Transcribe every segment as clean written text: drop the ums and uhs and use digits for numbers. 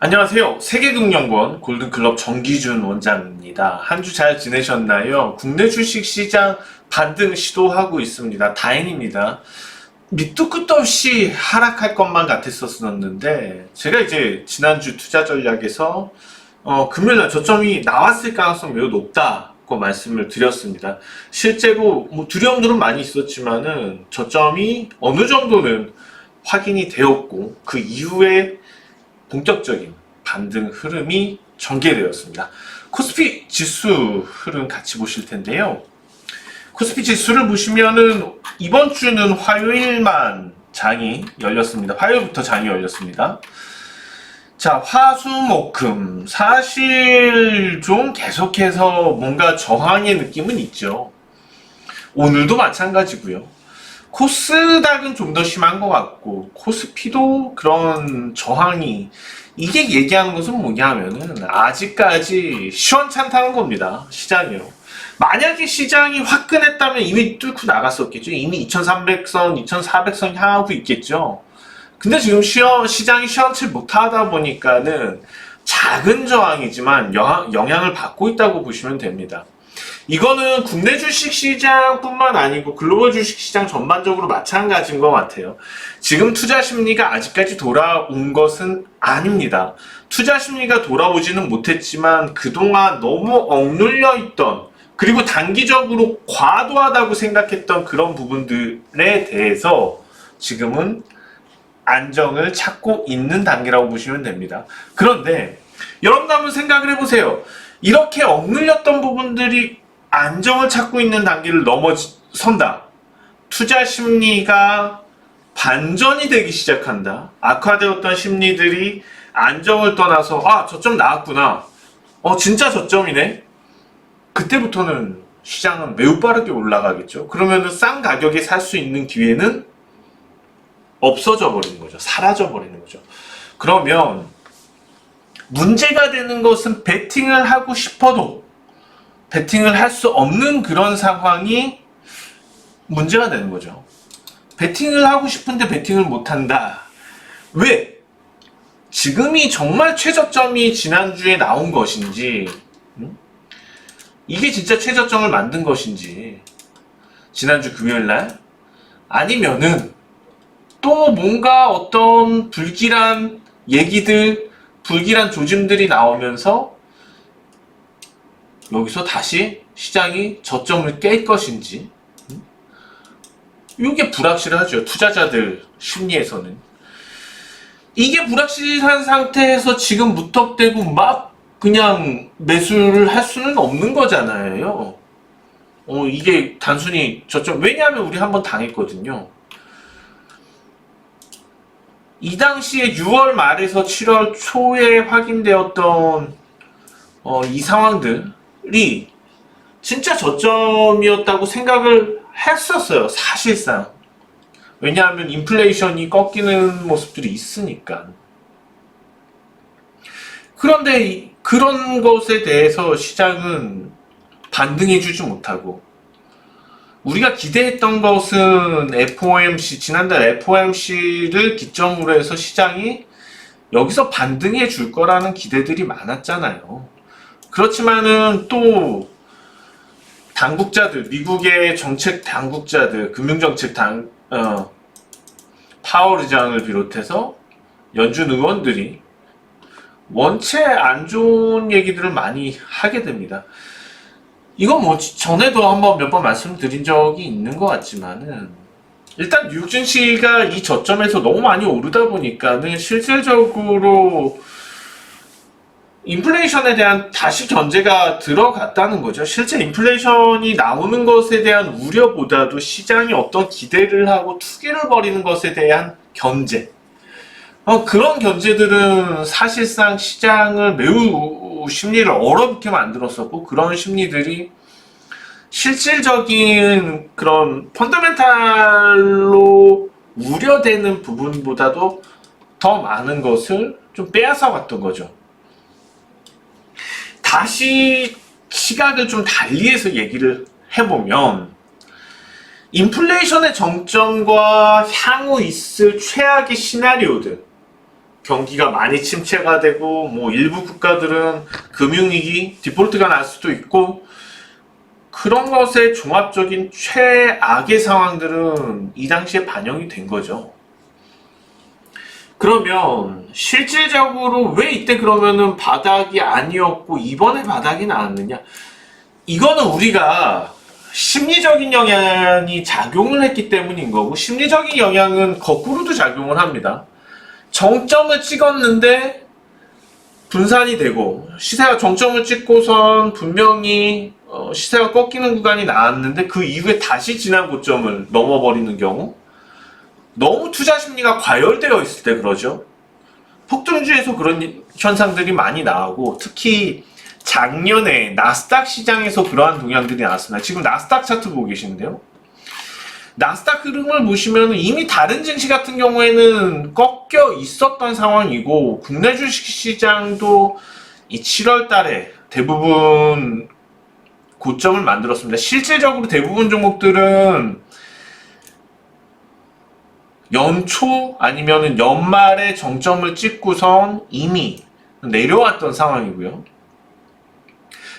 안녕하세요. 세계금융원 골든클럽 정기준 원장입니다. 한 주 잘 지내셨나요? 국내 주식시장 반등 시도하고 있습니다. 다행입니다. 밑도 끝도 없이 하락할 것만 같았었는데 제가 이제 지난주 투자 전략에서 금요일날 저점이 나왔을 가능성이 매우 높다고 말씀을 드렸습니다. 실제로 두려움들은 많이 있었지만은 저점이 어느 정도는 확인이 되었고 그 이후에 본격적인 반등 흐름이 전개되었습니다. 코스피 지수 흐름 같이 보실 텐데요. 코스피 지수를 보시면은 이번 주는 화요일만 장이 열렸습니다. 화요일부터 장이 열렸습니다. 자, 화수목금 사실 좀 계속해서 뭔가 저항의 느낌은 있죠. 오늘도 마찬가지고요. 코스닥은 좀 더 심한 것 같고 코스피도 그런 저항이 이게 얘기하는 것은 뭐냐면은 아직까지 시원찮다는 겁니다. 시장이요. 만약에 시장이 화끈했다면 이미 뚫고 나갔었겠죠. 이미 2300선, 2400선 향하고 있겠죠. 근데 지금 시장이 시원치 못하다 보니까는 작은 저항이지만 영향을 받고 있다고 보시면 됩니다. 이거는 국내 주식시장뿐만 아니고 글로벌 주식시장 전반적으로 마찬가지인 것 같아요. 지금 투자 심리가 아직까지 돌아온 것은 아닙니다. 투자 심리가 돌아오지는 못했지만 그동안 너무 억눌려 있던 그리고 단기적으로 과도하다고 생각했던 그런 부분들에 대해서 지금은 안정을 찾고 있는 단계라고 보시면 됩니다. 그런데 여러분 한번 생각을 해보세요. 이렇게 억눌렸던 부분들이 안정을 찾고 있는 단계를 넘어선다. 투자 심리가 반전이 되기 시작한다. 악화되었던 심리들이 안정을 떠나서 저점 나왔구나. 진짜 저점이네. 그때부터는 시장은 매우 빠르게 올라가겠죠. 그러면은 싼 가격에 살 수 있는 기회는 없어져 버리는 거죠. 사라져 버리는 거죠. 그러면 문제가 되는 것은 베팅을 하고 싶어도 베팅을 할 수 없는 그런 상황이 문제가 되는 거죠. 베팅을 하고 싶은데 베팅을 못한다. 왜? 지금이 정말 최저점이 지난주에 나온 것인지 이게 진짜 최저점을 만든 것인지 지난주 금요일날 아니면은 또 뭔가 어떤 불길한 얘기들 불길한 조짐들이 나오면서 여기서 다시 시장이 저점을 깰 것인지 이게 불확실하죠. 투자자들 심리에서는. 이게 불확실한 상태에서 지금 무턱대고 막 그냥 매수를 할 수는 없는 거잖아요. 이게 단순히 저점, 왜냐하면 우리 한번 당했거든요. 이 당시에 6월 말에서 7월 초에 확인되었던 이 상황들이 진짜 저점이었다고 생각을 했었어요. 사실상. 왜냐하면 인플레이션이 꺾이는 모습들이 있으니까. 그런데 그런 것에 대해서 시장은 반등해주지 못하고 우리가 기대했던 것은 FOMC, 지난달 FOMC를 기점으로 해서 시장이 여기서 반등해 줄 거라는 기대들이 많았잖아요. 그렇지만은 또 당국자들, 미국의 정책 당국자들, 금융정책 파월 의장을 비롯해서 연준 의원들이 원체 안 좋은 얘기들을 많이 하게 됩니다. 이건 전에도 한번 몇 번 말씀드린 적이 있는 것 같지만은 일단 뉴욕 증시가 이 저점에서 너무 많이 오르다 보니까는 실질적으로 인플레이션에 대한 다시 견제가 들어갔다는 거죠. 실제 인플레이션이 나오는 것에 대한 우려보다도 시장이 어떤 기대를 하고 투기를 벌이는 것에 대한 견제. 그런 견제들은 사실상 시장을 매우 심리를 얼어붙게 만들었었고 그런 심리들이 실질적인 그런 펀더멘탈로 우려되는 부분보다도 더 많은 것을 좀 빼앗아 왔던 거죠. 다시 시각을 좀 달리해서 얘기를 해보면 인플레이션의 정점과 향후 있을 최악의 시나리오들 경기가 많이 침체가 되고 뭐 일부 국가들은 금융위기, 디폴트가 날 수도 있고 그런 것의 종합적인 최악의 상황들은 이 당시에 반영이 된 거죠. 그러면 실질적으로 왜 이때 그러면은 바닥이 아니었고 이번에 바닥이 나왔느냐? 이거는 우리가 심리적인 영향이 작용을 했기 때문인 거고, 심리적인 영향은 거꾸로도 작용을 합니다. 정점을 찍었는데 분산이 되고, 시세가 정점을 찍고선 분명히 시세가 꺾이는 구간이 나왔는데 그 이후에 다시 지난 고점을 넘어버리는 경우, 너무 투자 심리가 과열되어 있을 때 그러죠. 폭등주에서 그런 현상들이 많이 나오고, 특히 작년에 나스닥 시장에서 그러한 동향들이 나왔습니다. 지금 나스닥 차트 보고 계시는데요. 나스닥 흐름을 보시면 이미 다른 증시 같은 경우에는 꺾여 있었던 상황이고, 국내 주식시장도 이 7월 달에 대부분 고점을 만들었습니다. 실질적으로 대부분 종목들은 연초 아니면 연말에 정점을 찍고선 이미 내려왔던 상황이고요.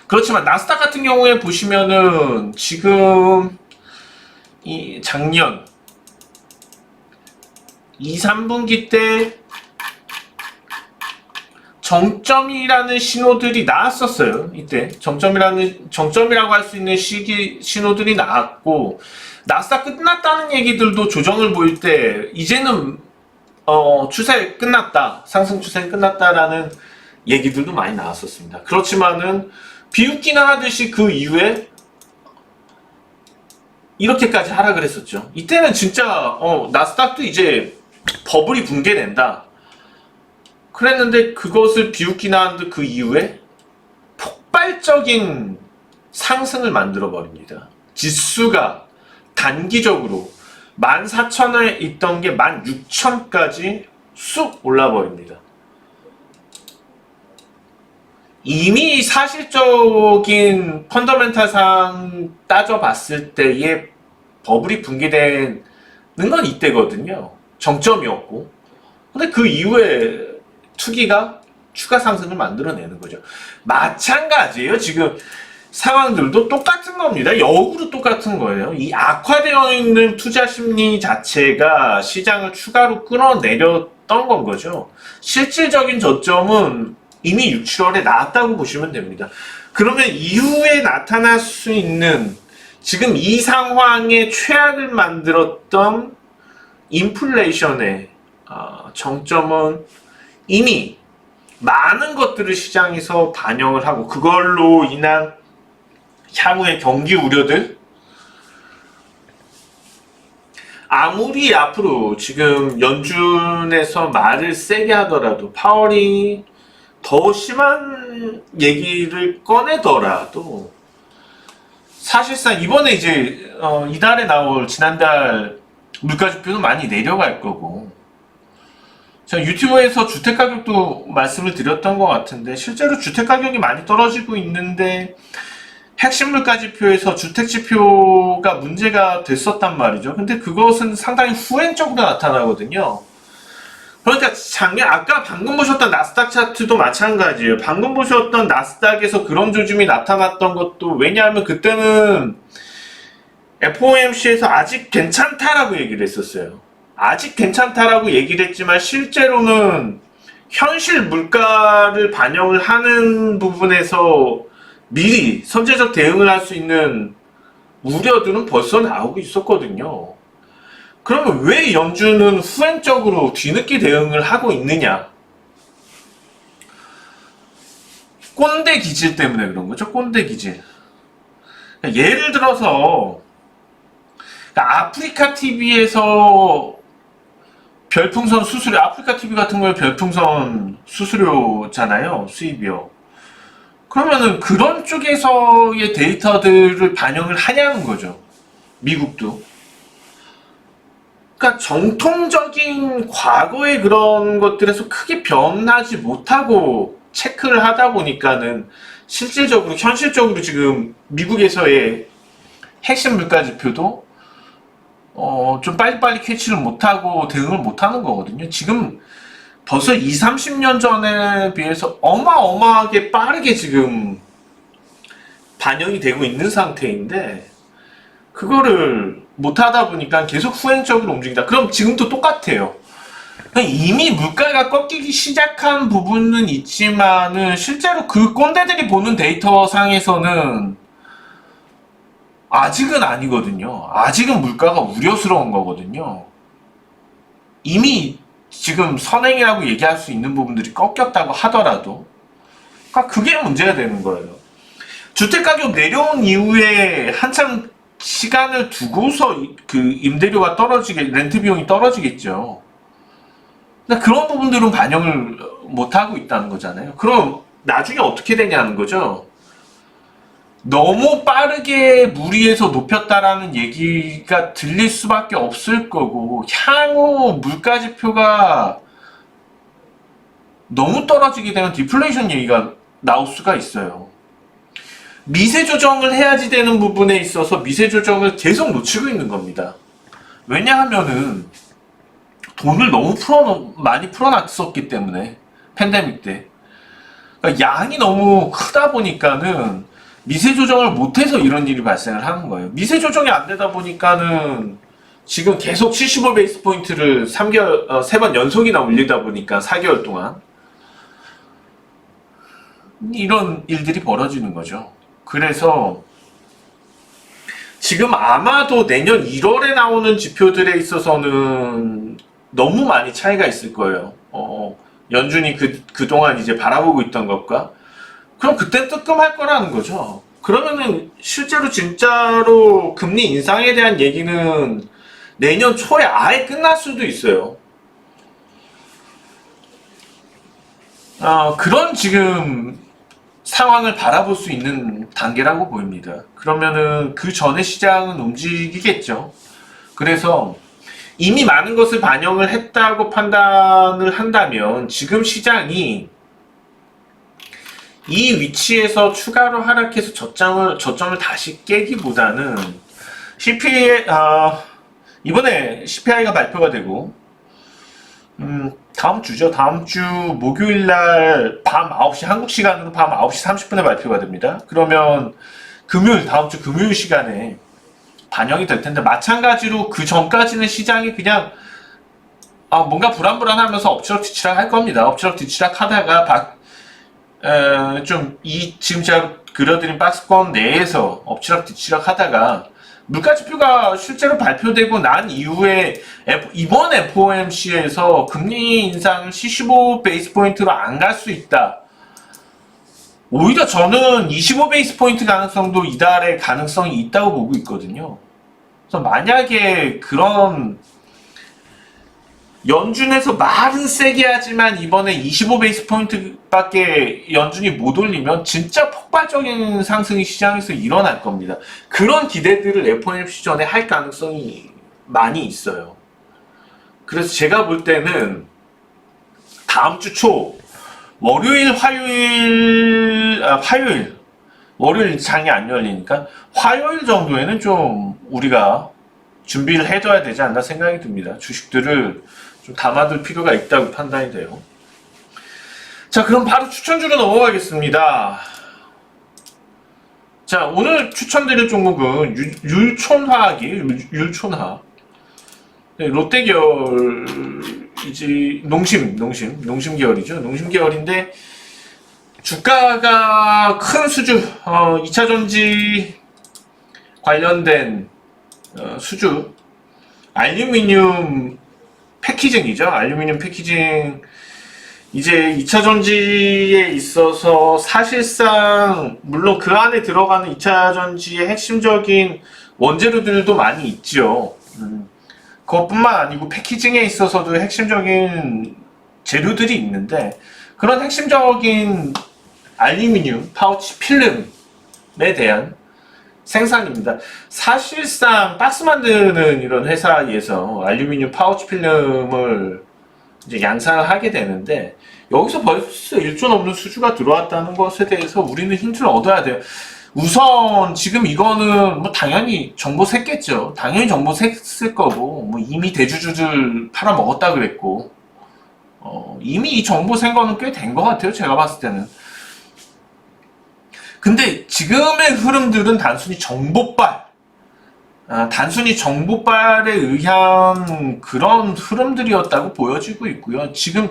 그렇지만 나스닥 같은 경우에 보시면은 지금 이 작년 2, 3분기 때 정점이라는 신호들이 나왔었어요. 이때 정점이라고 할 수 있는 신호들이 나왔고, 나스닥 끝났다는 얘기들도 조정을 보일 때 이제는 추세 끝났다, 상승 추세 끝났다라는 얘기들도 많이 나왔었습니다. 그렇지만은 비웃기나 하듯이 그 이후에 이렇게까지 하락을 했었죠. 이때는 진짜 나스닥도 이제 버블이 붕괴된다 그랬는데, 그것을 비웃기나 한 듯 그 이후에 폭발적인 상승을 만들어 버립니다. 지수가 단기적으로 14,000에 있던 게 16,000까지 쑥 올라 버립니다. 이미 사실적인 펀더멘탈상 따져봤을 때의 버블이 붕괴되는 건 이때거든요. 정점이었고. 근데 그 이후에 투기가 추가 상승을 만들어내는 거죠. 마찬가지예요. 지금 상황들도 똑같은 겁니다. 역으로 똑같은 거예요. 이 악화되어 있는 투자 심리 자체가 시장을 추가로 끌어내렸던 건 거죠. 실질적인 저점은 이미 6, 7월에 나왔다고 보시면 됩니다. 그러면 이후에 나타날 수 있는 지금 이 상황의 최악을 만들었던 인플레이션의 정점은 이미 많은 것들을 시장에서 반영을 하고, 그걸로 인한 향후의 경기 우려들, 아무리 앞으로 지금 연준에서 말을 세게 하더라도, 파월이 더 심한 얘기를 꺼내더라도, 사실상 이번에 이제 이달에 나올 지난달 물가지표도 많이 내려갈 거고, 제가 유튜브에서 주택가격도 말씀을 드렸던 것 같은데, 실제로 주택가격이 많이 떨어지고 있는데 핵심 물가지표에서 주택지표가 문제가 됐었단 말이죠. 근데 그것은 상당히 후행적으로 나타나거든요. 그러니까 작년 아까 방금 보셨던 나스닥 차트도 마찬가지예요. 방금 보셨던 나스닥에서 그런 조짐이 나타났던 것도, 왜냐하면 그때는 FOMC에서 아직 괜찮다라고 얘기를 했었어요. 아직 괜찮다라고 얘기를 했지만 실제로는 현실 물가를 반영을 하는 부분에서 미리 선제적 대응을 할 수 있는 우려들은 벌써 나오고 있었거든요. 그러면 왜 연준은 후행적으로 뒤늦게 대응을 하고 있느냐? 꼰대 기질 때문에 그런 거죠. 꼰대 기질. 예를 들어서 아프리카 TV에서 별풍선 수수료, 아프리카 TV 같은 거에 별풍선 수수료잖아요. 수입이요. 그러면은 그런 쪽에서의 데이터들을 반영을 하냐는 거죠. 미국도. 그러니까 정통적인 과거의 그런 것들에서 크게 변하지 못하고 체크를 하다 보니까는 실질적으로, 현실적으로 지금 미국에서의 핵심 물가지표도 좀 빨리빨리 캐치를 못하고 대응을 못하는 거거든요. 지금 벌써 2, 30년 전에 비해서 어마어마하게 빠르게 지금 반영이 되고 있는 상태인데 그거를 못하다 보니까 계속 후행적으로 움직인다. 그럼 지금도 똑같아요. 이미 물가가 꺾이기 시작한 부분은 있지만은 실제로 그 꼰대들이 보는 데이터 상에서는 아직은 아니거든요. 아직은 물가가 우려스러운 거거든요. 이미 지금 선행이라고 얘기할 수 있는 부분들이 꺾였다고 하더라도 그러니까 그게 문제가 되는 거예요. 주택가격 내려온 이후에 한참 시간을 두고서 그 임대료가 렌트 비용이 떨어지겠죠. 근데 그런 부분들은 반영을 못하고 있다는 거잖아요. 그럼 나중에 어떻게 되냐는 거죠. 너무 빠르게 무리해서 높였다라는 얘기가 들릴 수밖에 없을 거고 향후 물가 지표가 너무 떨어지게 되면 디플레이션 얘기가 나올 수가 있어요. 미세 조정을 해야지 되는 부분에 있어서 미세 조정을 계속 놓치고 있는 겁니다. 왜냐하면은 돈을 너무 많이 풀어놨었기 때문에 팬데믹 때 그러니까 양이 너무 크다 보니까는 미세 조정을 못해서 이런 일이 발생을 하는 거예요. 미세 조정이 안 되다 보니까는 지금 계속 75 베이스 포인트를 3번 연속이나 올리다 보니까 4개월 동안 이런 일들이 벌어지는 거죠. 그래서 지금 아마도 내년 1월에 나오는 지표들에 있어서는 너무 많이 차이가 있을 거예요. 연준이 그동안 이제 바라보고 있던 것과 그럼 그땐 뜨끔할 거라는 거죠. 그러면은 실제로 진짜로 금리 인상에 대한 얘기는 내년 초에 아예 끝날 수도 있어요. 그런 지금 상황을 바라볼 수 있는 단계라고 보입니다. 그러면은 그 전에 시장은 움직이겠죠. 그래서 이미 많은 것을 반영을 했다고 판단을 한다면 지금 시장이 이 위치에서 추가로 하락해서 저점을 다시 깨기보다는 이번에 CPI가 발표가 되고 다음 주죠. 다음 주 목요일날 밤 9시 한국 시간으로 밤 9시 30분에 발표가 됩니다. 그러면 다음 주 금요일 시간에 반영이 될 텐데 마찬가지로 그 전까지는 시장이 그냥 뭔가 불안불안하면서 엎치락뒤치락 할 겁니다. 엎치락뒤치락 하다가 지금 제가 그려드린 박스권 내에서 엎치락뒤치락 하다가 물가 지표가 실제로 발표되고 난 이후에 이번 FOMC에서 금리 인상을 75 베이스 포인트로 안 갈 수 있다. 오히려 저는 25 베이스 포인트 가능성도 이달에 가능성이 있다고 보고 있거든요. 그래서 만약에 그런 연준에서 말은 세게 하지만 이번에 25 베이스 포인트밖에 연준이 못 올리면 진짜 폭발적인 상승이 시장에서 일어날 겁니다. 그런 기대들을 FOMC 전에 할 가능성이 많이 있어요. 그래서 제가 볼 때는 다음 주 초 월요일 장이 안 열리니까 화요일 정도에는 좀 우리가 준비를 해둬야 되지 않나 생각이 듭니다. 주식들을 좀 담아둘 필요가 있다고 판단이 돼요. 자, 그럼 바로 추천주로 넘어가겠습니다. 자, 오늘 추천드릴 종목은 율촌화학이에요. 율촌화. 네, 롯데계열이지, 농심 계열이죠. 농심 계열인데 주가가 큰 수주, 2차전지 관련된 수주, 알루미늄 패키징이죠. 알루미늄 패키징. 이제 2차전지에 있어서 사실상 물론 그 안에 들어가는 2차전지의 핵심적인 원재료들도 많이 있죠. 그것뿐만 아니고 패키징에 있어서도 핵심적인 재료들이 있는데 그런 핵심적인 알루미늄 파우치 필름에 대한 생산입니다. 사실상 박스 만드는 이런 회사에서 알루미늄 파우치 필름을 이제 양산을 하게 되는데 여기서 벌써 1조 넘는 수주가 들어왔다는 것에 대해서 우리는 힌트를 얻어야 돼요. 우선 지금 이거는 뭐 당연히 정보 샜겠죠. 당연히 정보 샜을 거고 뭐 이미 대주주들 팔아먹었다 그랬고 이미 이 정보 센 거는 꽤 된 것 같아요. 제가 봤을 때는. 근데 지금의 흐름들은 단순히 정보빨에 의한 그런 흐름들이었다고 보여지고 있고요. 지금은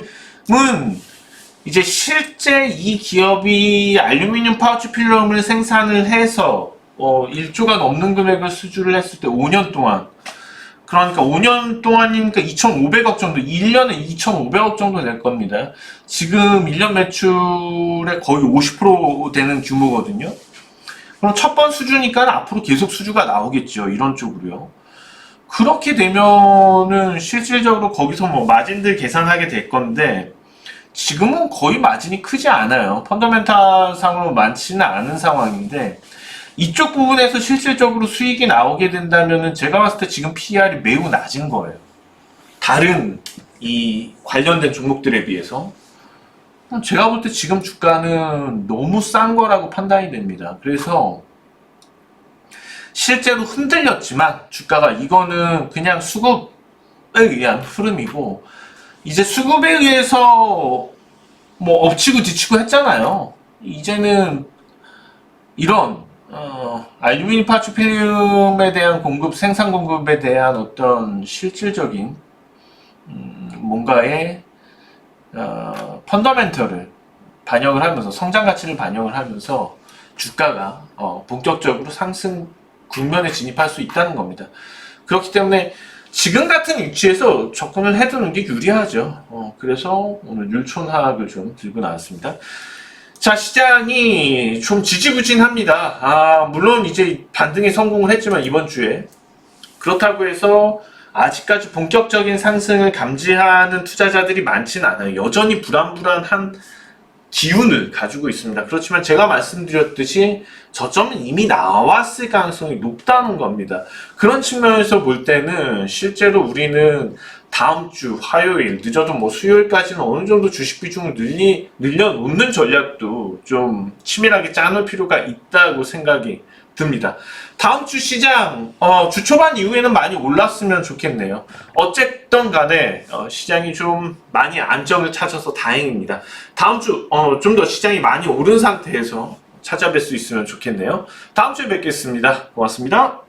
이제 실제 이 기업이 알루미늄 파우치 필름을 생산을 해서 1조가 넘는 금액을 수주를 했을 때 5년 동안, 그러니까 5년 동안이니까 2,500억 정도, 1년에 2,500억 정도 될 겁니다. 지금 1년 매출의 거의 50% 되는 규모거든요. 그럼 첫 번 수주니까 앞으로 계속 수주가 나오겠죠. 이런 쪽으로요. 그렇게 되면은 실질적으로 거기서 뭐 마진들 계산하게 될 건데, 지금은 거의 마진이 크지 않아요. 펀더멘탈 상으로 많지는 않은 상황인데, 이쪽 부분에서 실질적으로 수익이 나오게 된다면은 제가 봤을 때 지금 PER이 매우 낮은 거예요. 다른 이 관련된 종목들에 비해서. 제가 볼 때 지금 주가는 너무 싼 거라고 판단이 됩니다. 그래서 실제로 흔들렸지만 주가가, 이거는 그냥 수급에 의한 흐름이고, 이제 수급에 의해서 뭐 엎치고 뒤치고 했잖아요. 이제는 이런 알루미늄 파츠 필름에 대한 생산 공급에 대한 어떤 실질적인 뭔가의 펀더멘털을 반영을 하면서, 성장 가치를 반영을 하면서 주가가 본격적으로 상승 국면에 진입할 수 있다는 겁니다. 그렇기 때문에 지금 같은 위치에서 접근을 해두는 게 유리하죠. 그래서 오늘 율촌화학을 좀 들고 나왔습니다. 자, 시장이 좀 지지부진합니다. 물론 이제 반등에 성공을 했지만 이번 주에, 그렇다고 해서 아직까지 본격적인 상승을 감지하는 투자자들이 많지는 않아요. 여전히 불안불안한 기운을 가지고 있습니다. 그렇지만 제가 말씀드렸듯이 저점은 이미 나왔을 가능성이 높다는 겁니다. 그런 측면에서 볼 때는 실제로 우리는 다음 주 화요일, 늦어도 뭐 수요일까지는 어느 정도 주식 비중을 늘려놓는 전략도 좀 치밀하게 짜놓을 필요가 있다고 생각이 듭니다. 다음 주 시장, 주 초반 이후에는 많이 올랐으면 좋겠네요. 어쨌든 간에 시장이 좀 많이 안정을 찾아서 다행입니다. 다음 주 좀 더 시장이 많이 오른 상태에서 찾아뵐 수 있으면 좋겠네요. 다음 주에 뵙겠습니다. 고맙습니다.